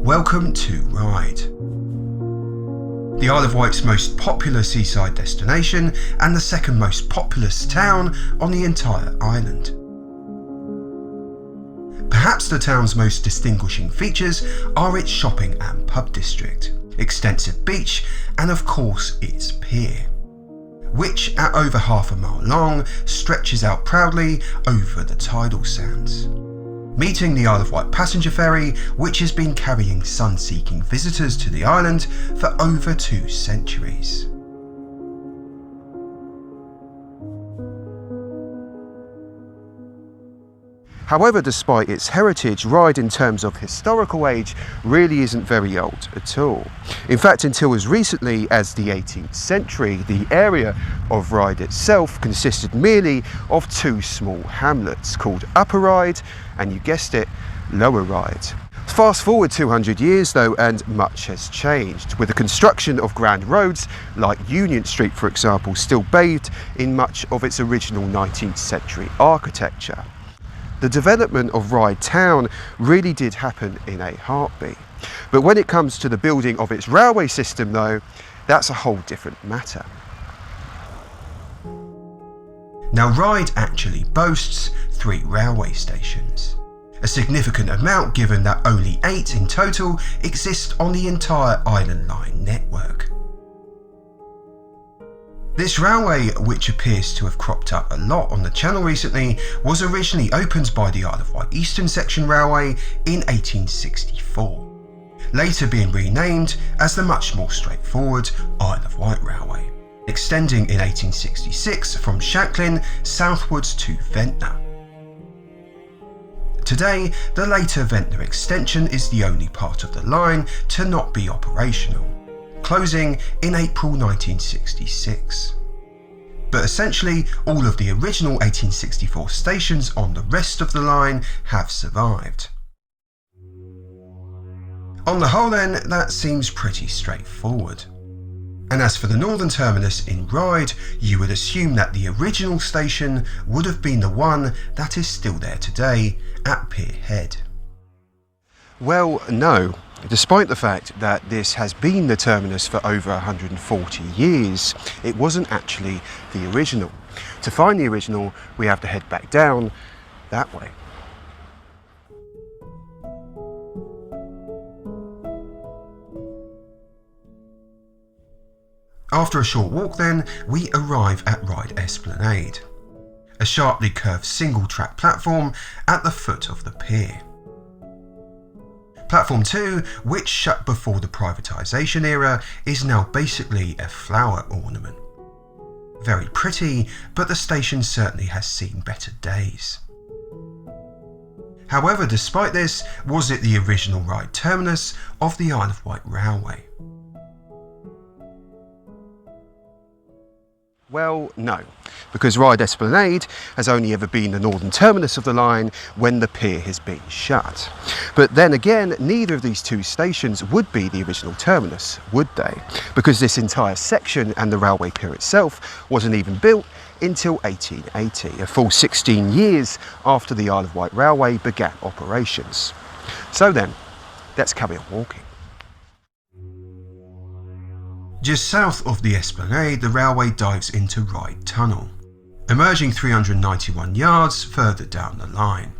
Welcome to Ryde, the Isle of Wight's most popular seaside destination and the second most populous town on the entire island. Perhaps the town's most distinguishing features are its shopping and pub district, extensive beach and of course its pier, which at over half a mile long stretches out proudly over the tidal sands, meeting the Isle of Wight passenger ferry, which has been carrying sun-seeking visitors to the island for over 2 centuries. However, despite its heritage, Ryde in terms of historical age really isn't very old at all. In fact, until as recently as the 18th century, the area of Ryde itself consisted merely of 2 small hamlets called Upper Ryde and, you guessed it, Lower Ryde. Fast forward 200 years though, and much has changed, with the construction of grand roads like Union Street, for example, still bathed in much of its original 19th century architecture. The development of Ryde town really did happen in a heartbeat. But when it comes to the building of its railway system though, that's a whole different matter. Now Ryde actually boasts 3 railway stations, a significant amount given that only 8 in total exist on the entire Island Line network. This railway, which appears to have cropped up a lot on the channel recently, was originally opened by the Isle of Wight Easton Section Railway in 1864, later being renamed as the much more straightforward Isle of Wight Railway, extending in 1866 from Shanklin southwards to Vyncke. Today, the later Vyncke extension is the only part of the line to not be operational, closing in April 1966. But essentially, all of the original 1864 stations on the rest of the line have survived. On the whole then, that seems pretty straightforward. And as for the northern terminus in Ryde, you would assume that the original station would have been the one that is still there today at Pier Head. Well, no. Despite the fact that this has been the terminus for over 140 years, it wasn't actually the original. To find the original, we have to head back down that way. After a short walk then, we arrive at Ryde Esplanade, a sharply curved single-track platform at the foot of the pier. Platform 2, which shut before the privatisation era, is now basically a flower ornament. Very pretty, but the station certainly has seen better days. However, despite this, was it the original Ryde terminus of the Isle of Wight Railway? Well, no, because Ryde Esplanade has only ever been the northern terminus of the line when the pier has been shut. But then again, neither of these 2 stations would be the original terminus, would they? Because this entire section and the railway pier itself wasn't even built until 1880, a full 16 years after the Isle of Wight Railway began operations. So then, let's carry on walking. Just south of the Esplanade, the railway dives into Ryde Tunnel, emerging 391 yards further down the line.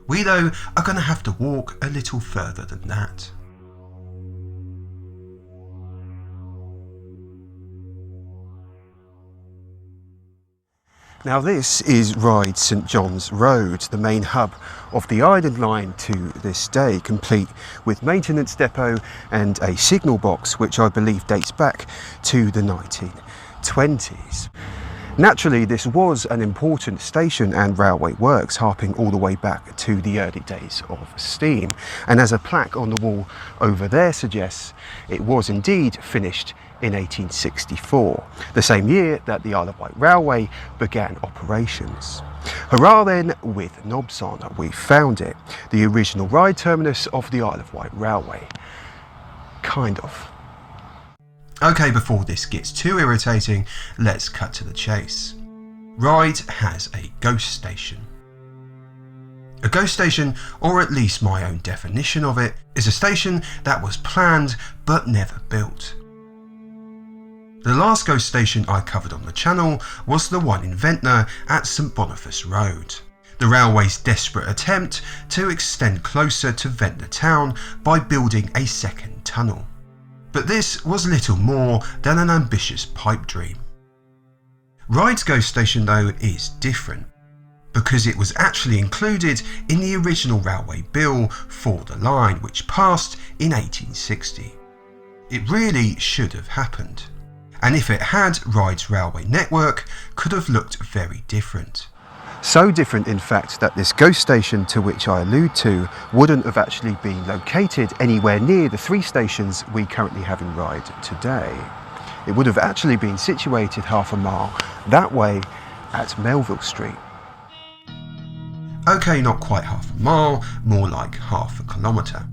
We though are going to have to walk a little further than that. Now this is Ryde St John's Road, the main hub of the Island Line to this day, complete with maintenance depot and a signal box which I believe dates back to the 1920s. Naturally, this was an important station and railway works, harping all the way back to the early days of steam. And as a plaque on the wall over there suggests, it was indeed finished in 1864, the same year that the Isle of Wight Railway began operations. Hurrah then with knobs on, we found it, the original Ryde terminus of the Isle of Wight Railway. Kind of. Okay, before this gets too irritating, let's cut to the chase. Ryde has a ghost station. A ghost station, or at least my own definition of it, is a station that was planned but never built. The last ghost station I covered on the channel was the one in Vyncke at St Boniface Road, the railway's desperate attempt to extend closer to Vyncke town by building a second tunnel. But this was little more than an ambitious pipe dream. Ryde's ghost station though is different, because it was actually included in the original railway bill for the line, which passed in 1860. It really should have happened. And if it had, Ryde's railway network could have looked very different. So different, in fact, that this ghost station to which I allude to wouldn't have actually been located anywhere near the 3 stations we currently have in Ryde today. It would have actually been situated half a mile that way at Melville Street. Okay, not quite half a mile, more like half a kilometre.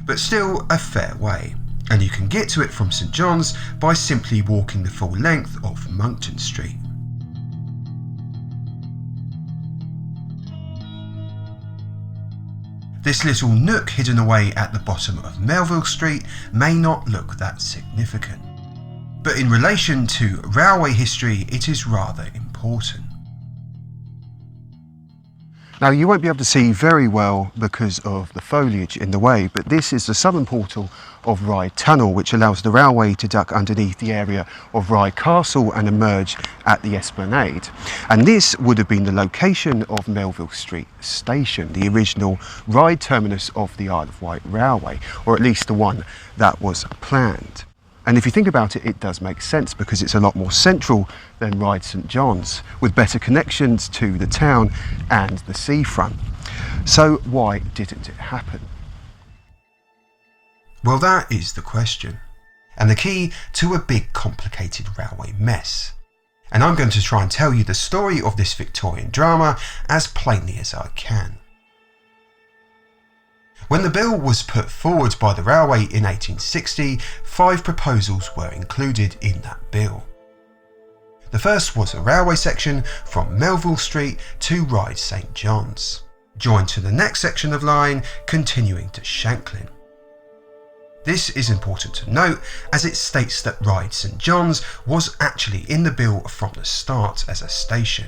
But still a fair way. And you can get to it from St John's by simply walking the full length of Monckton Street. This little nook hidden away at the bottom of Melville Street may not look that significant, but in relation to railway history it is rather important. Now, you won't be able to see very well because of the foliage in the way, but this is the southern portal of Ryde Tunnel, which allows the railway to duck underneath the area of Ryde Castle and emerge at the Esplanade. And this would have been the location of Melville Street Station, the original Ryde terminus of the Isle of Wight Railway, or at least the one that was planned. And if you think about it, it does make sense because it's a lot more central than Ryde St John's, with better connections to the town and the seafront. So why didn't it happen? Well, that is the question, and the key to a big complicated railway mess. And I'm going to try and tell you the story of this Victorian drama as plainly as I can. When the bill was put forward by the railway in 1860, 5 proposals were included in that bill. The first was a railway section from Melville Street to Ryde St John's, joined to the next section of line continuing to Shanklin. This is important to note as it states that Ryde St John's was actually in the bill from the start as a station.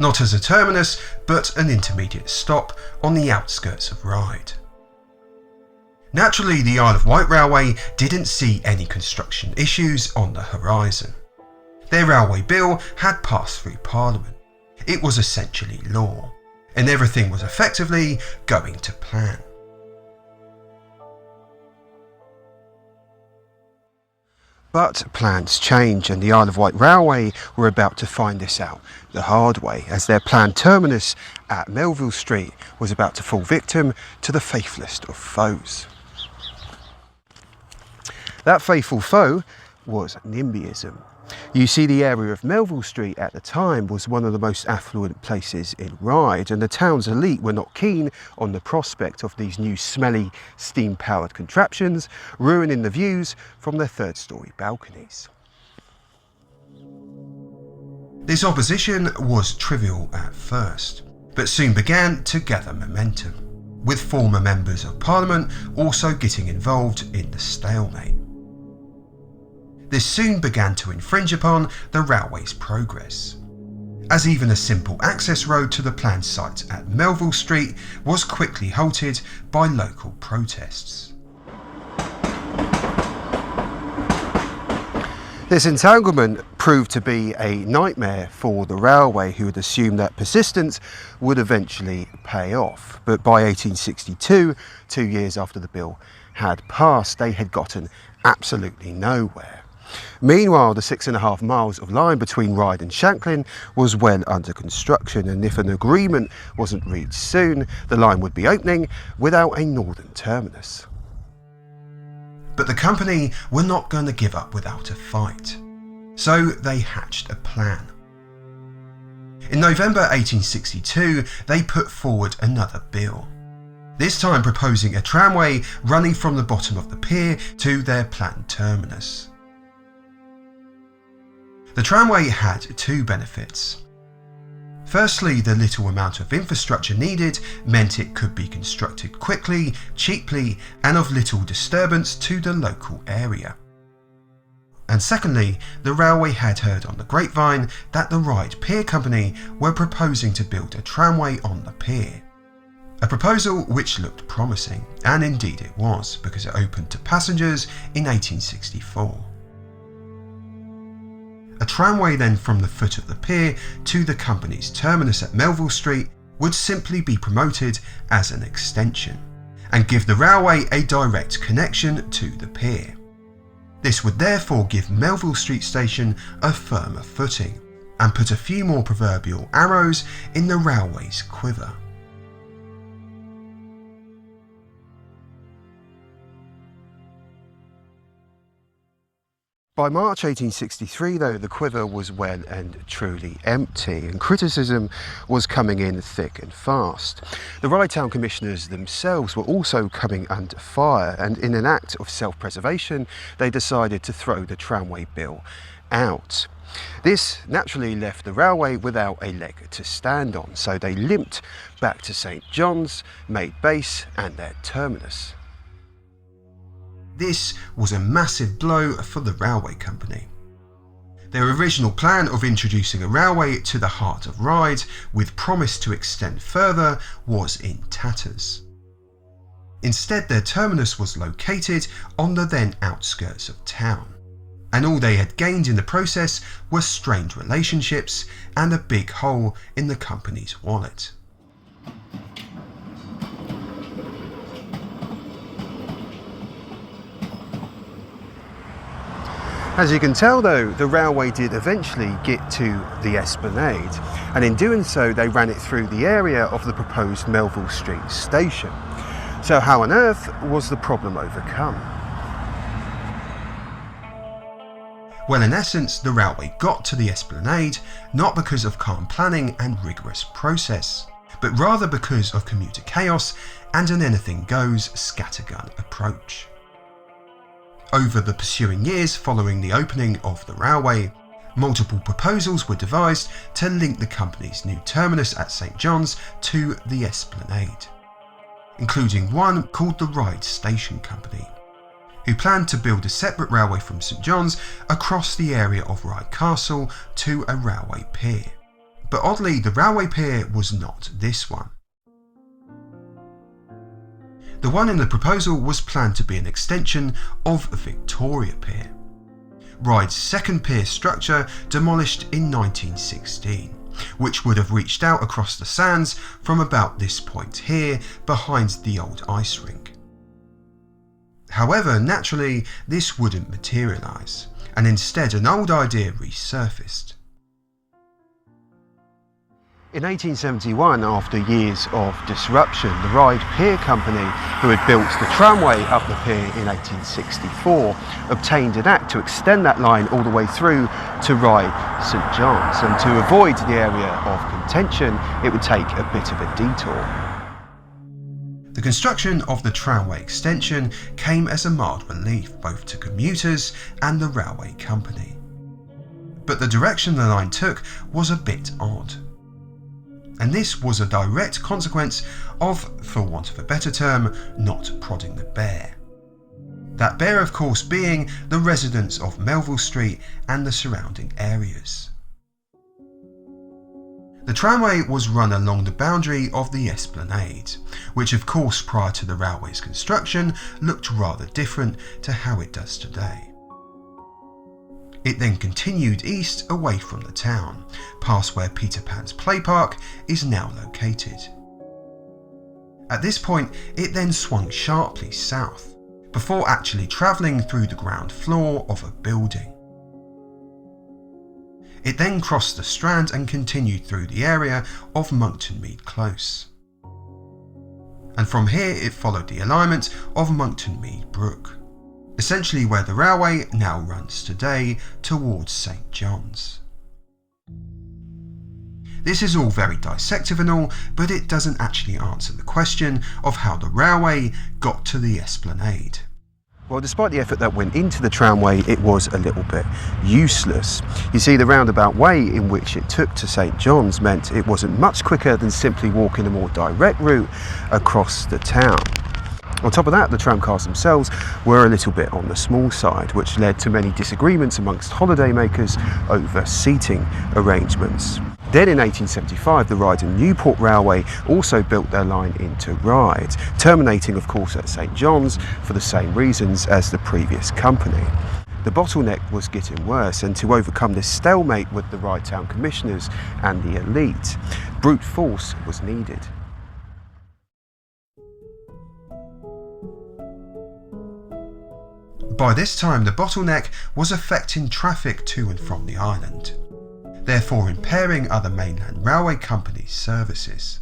Not as a terminus, but an intermediate stop on the outskirts of Ryde. Naturally, the Isle of Wight Railway didn't see any construction issues on the horizon. Their railway bill had passed through Parliament. It was essentially law, and everything was effectively going to plan. But plans change, and the Isle of Wight Railway were about to find this out the hard way, as their planned terminus at Melville Street was about to fall victim to the faithless of foes. That faithful foe was NIMBYism. You see, the area of Melville Street at the time was one of the most affluent places in Ryde, and the town's elite were not keen on the prospect of these new smelly steam-powered contraptions ruining the views from their third-storey balconies. This opposition was trivial at first, but soon began to gather momentum, with former members of Parliament also getting involved in the stalemate. This soon began to infringe upon the railway's progress, as even a simple access road to the planned site at Melville Street was quickly halted by local protests. This entanglement proved to be a nightmare for the railway, who had assumed that persistence would eventually pay off. But by 1862, 2 years after the bill had passed, they had gotten absolutely nowhere. Meanwhile, the 6.5 miles of line between Ryde and Shanklin was well under construction, and if an agreement wasn't reached soon, the line would be opening without a northern terminus. But the company were not going to give up without a fight, so they hatched a plan. In November 1862, they put forward another bill, this time proposing a tramway running from the bottom of the pier to their planned terminus. The The tramway had two benefits. Firstly, the little amount of infrastructure needed meant it could be constructed quickly, cheaply, and of little disturbance to the local area. And secondly, the railway had heard on the grapevine that the Ryde Pier Company were proposing to build a tramway on the pier. A proposal which looked promising, and indeed it was, because it opened to passengers in 1864. A tramway then from the foot of the pier to the company's terminus at Melville Street would simply be promoted as an extension, and give the railway a direct connection to the pier. This would therefore give Melville Street Station a firmer footing, and put a few more proverbial arrows in the railway's quiver. By March 1863, though, the quiver was well and truly empty, and criticism was coming in thick and fast. The Ryde Town Commissioners themselves were also coming under fire, and in an act of self-preservation, they decided to throw the tramway bill out. This naturally left the railway without a leg to stand on, so they limped back to St John's, made base and their terminus. This was a massive blow for the railway company. Their original plan of introducing a railway to the heart of Ryde, with promise to extend further, was in tatters. Instead, their terminus was located on the then outskirts of town, and all they had gained in the process were strained relationships and a big hole in the company's wallet. As you can tell though, the railway did eventually get to the Esplanade, and in doing so they ran it through the area of the proposed Melville Street station. So how on earth was the problem overcome? Well, in essence, the railway got to the Esplanade not because of calm planning and rigorous process, but rather because of commuter chaos and an anything-goes scattergun approach. Over the pursuing years following the opening of the railway, multiple proposals were devised to link the company's new terminus at St John's to the Esplanade, including one called the Ryde Station Company, who planned to build a separate railway from St John's across the area of Ryde Castle to a railway pier. But oddly, the railway pier was not this one. The one in the proposal was planned to be an extension of Victoria Pier, Ryde's second pier structure demolished in 1916, which would have reached out across the sands from about this point here behind the old ice rink. However, naturally, this wouldn't materialise, and instead an old idea resurfaced. In 1871, after years of disruption, the Ryde Pier Company, who had built the tramway up the pier in 1864, obtained an act to extend that line all the way through to Ryde St John's, and to avoid the area of contention, it would take a bit of a detour. The construction of the tramway extension came as a mild relief both to commuters and the railway company. But the direction the line took was a bit odd. And this was a direct consequence of, for want of a better term, not prodding the bear. That bear, of course, being the residents of Melville Street and the surrounding areas. The tramway was run along the boundary of the Esplanade, which of course prior to the railway's construction looked rather different to how it does today. It then continued east away from the town, past where Peter Pan's play park is now located. At this point, it then swung sharply south, before actually travelling through the ground floor of a building. It then crossed the Strand and continued through the area of Monkton Mead Close. And from here it followed the alignment of Monkton Mead Brook, essentially where the railway now runs today towards St John's. This is all very dissective and all, but it doesn't actually answer the question of how the railway got to the Esplanade. Well, despite the effort that went into the tramway, it was a little bit useless. You see, the roundabout way in which it took to St John's meant it wasn't much quicker than simply walking a more direct route across the town. On top of that, the tramcars themselves were a little bit on the small side, which led to many disagreements amongst holidaymakers over seating arrangements. Then in 1875, the Ryde and Newport Railway also built their line into Ryde, terminating of course at St John's for the same reasons as the previous company. The bottleneck was getting worse, and to overcome this stalemate with the Ryde Town Commissioners and the elite, brute force was needed. By this time, the bottleneck was affecting traffic to and from the island, therefore impairing other mainland railway companies' services.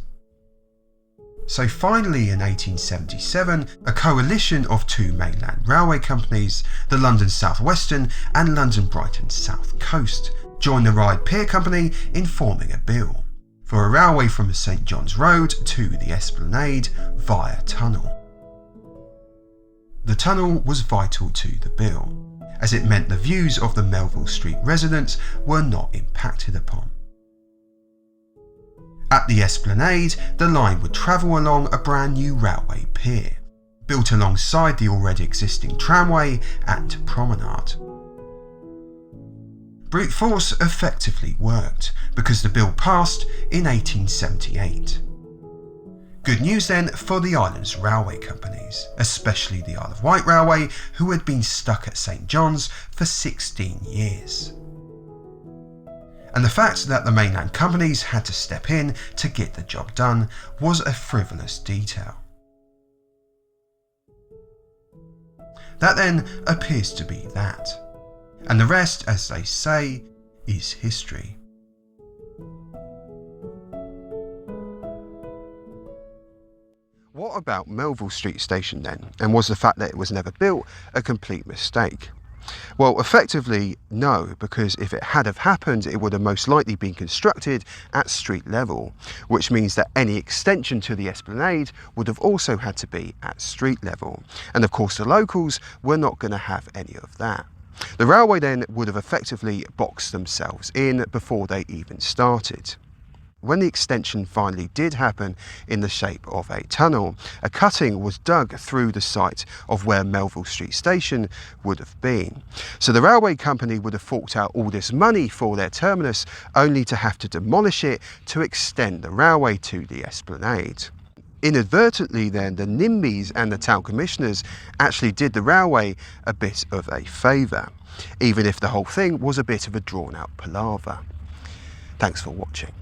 So finally in 1877, a coalition of two mainland railway companies, the London South Western and London Brighton South Coast, joined the Ryde Pier Company in forming a bill for a railway from the St John's Road to the Esplanade via tunnel. The tunnel was vital to the bill, as it meant the views of the Melville Street residents were not impacted upon. At the Esplanade, the line would travel along a brand new railway pier, built alongside the already existing tramway and promenade. Brute force effectively worked, because the bill passed in 1878. Good news then for the island's railway companies, especially the Isle of Wight Railway, who had been stuck at St John's for 16 years. And the fact that the mainland companies had to step in to get the job done was a frivolous detail. That then appears to be that. And the rest, as they say, is history. What about Melville Street Station then? And was the fact that it was never built a complete mistake? Well, effectively, no, because if it had have happened, it would have most likely been constructed at street level, which means that any extension to the Esplanade would have also had to be at street level. And of course, the locals were not going to have any of that. The railway then would have effectively boxed themselves in before they even started. When the extension finally did happen in the shape of a tunnel, a cutting was dug through the site of where Melville Street Station would have been. So the railway company would have forked out all this money for their terminus, only to have to demolish it to extend the railway to the Esplanade. Inadvertently then, the NIMBYs and the town commissioners actually did the railway a bit of a favour, even if the whole thing was a bit of a drawn out palaver. Thanks for watching.